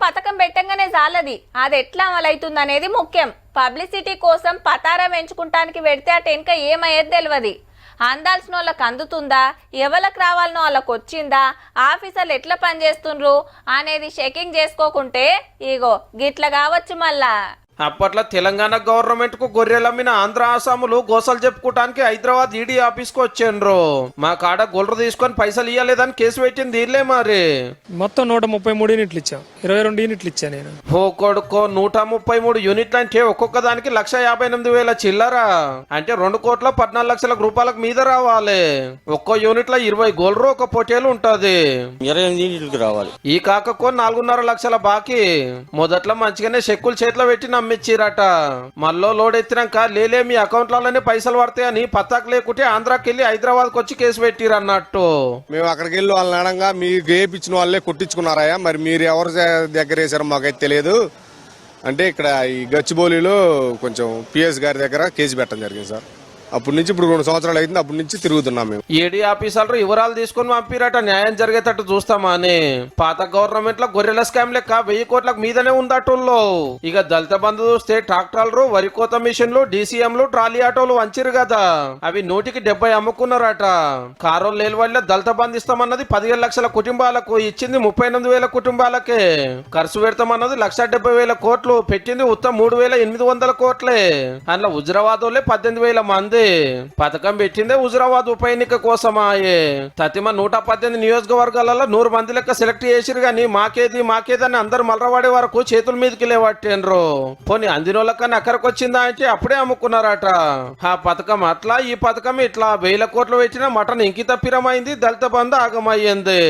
పథకం పెట్టంగానే చాలది, అది ఎట్లా అమలవుతుంది అనేది ముఖ్యం. పబ్లిసిటీ కోసం పతారం ఎంచుకుంటానికి పెడితే అటు వెనుక ఏమయ్యేది తెలియదు. అందాల్సిన వాళ్ళకి అందుతుందా, ఎవరికి రావాలనో వాళ్ళకి వచ్చిందా, ఆఫీసర్లు ఎట్లా పనిచేస్తుండ్రు అనేది చెకింగ్ చేసుకోకుంటే ఇగో గిట్ల కావచ్చు మళ్ళా. అప్పట్లో తెలంగాణ గవర్నమెంట్ కు గొర్రెలమ్మిన ఆంధ్ర ఆసాములు గోసలు చెప్పుకోవటానికి హైదరాబాద్ ఈడీ ఆఫీస్ కు వచ్చిండ్రు. మా కాడ గొర్రెలు తీసుకొని పైసలు ఇవ్వలేదని కేసు పెట్టింది దీనిలే మరి. మొత్తం 133 యూనిట్లు ఇచ్చాం, 22 యూనిట్లు ఇచ్చా నేను. ఓ కొడుకో, 133 యూనిట్లు అంటే ఒక్కొక్క దానికి 1,58,000 చిల్లర. అంటే 2,14,00,000 రూపాయలకు మీద రావాలి. ఒక్కో యూనిట్ లో 20 గోల్రు, ఒక పొటేలు ఉంటది. 28 యూనిట్లకు రావాలి. ఈ కాకకో 4.5 లక్షల బాకీ. మొదట్లో మంచిగానే చెక్కులు చేతిలో పెట్టి నమ్మిచ్చిరట. మళ్ళీ లోడ్ ఎత్తినాక లేలే మీ అకౌంట్లలోనే పైసలు పడతాయని పత్తాకు లేకుంటే ఆంధ్రాకి వెళ్ళి హైదరాబాద్ కు వచ్చి కేసు పెట్టిరు అన్నట్టు. మేము అక్కడికి వెళ్ళి వాళ్ళని అనగా మీకు వేయించిన వాళ్ళే కొట్టించుకున్నారాయా, మరి మీరు ఎవరి దగ్గర వేసారో మాకైతే తెలియదు అంటే ఇక్కడ ఈ గచ్చిబౌలిలో కొంచెం పిఎస్ గారి దగ్గర కేసు పెట్టడం జరిగింది సార్. అప్పటి నుంచి ఇప్పుడు 2 సంవత్సరాలు అయింది, అప్పటి నుంచి తిరుగుతున్నాం మేము. ఏడీ ఆఫీసర్లు వివరాలు తీసుకుని పంపిరట న్యాయం జరిగేటట్టు చూస్తామా అని. పాత గవర్నమెంట్ లో గొర్రెల స్కామ్ లెక్క 1000 కోట్లకు మీదనే ఉందటోళ్ళు. ఇక దళిత బంధు చూస్తే ట్రాక్టర్లు, వరి కోత మిషన్లు, డీసీఎంలు, ట్రాలీ ఆటోలు వంచిరు కదా, అవి 170 అమ్ముకున్నారట. కారోలు లేని వల్ల దళిత బంధు ఇస్తామన్నది 17 లక్షల కుటుంబాలకు, ఇచ్చింది 38,000 కుటుంబాలకే. ఖర్చు పెడతామన్నది 1,70,000 కోట్లు, పెట్టింది ఉత్తమ 3,800 కోట్లే. అందులో హుజరాబాద్ 18,000 మంది. పథకం పెట్టిందే హుజరాబాద్ ఉప ఎన్నిక కోసమాయే. తతిమ 118 నియోజకవర్గాలలో 100 మంది లెక్క సెలెక్ట్ చేసిరు గాని మాకేదని అందరు మలరవాడే వరకు చేతుల మీదకి లేవట్టేండ్రు. పోనీ అందినోళ్ళకన్నా అక్కడికి వచ్చిందా అంటే అప్పుడే అమ్ముకున్నారట. ఆ పథకం అట్లా, ఈ పథకం ఇట్లా 1000 కోట్లు పెట్టిన మటన్ ఇంకి తప్పిరమైంది, దళిత బంధు ఆగమయ్యింది.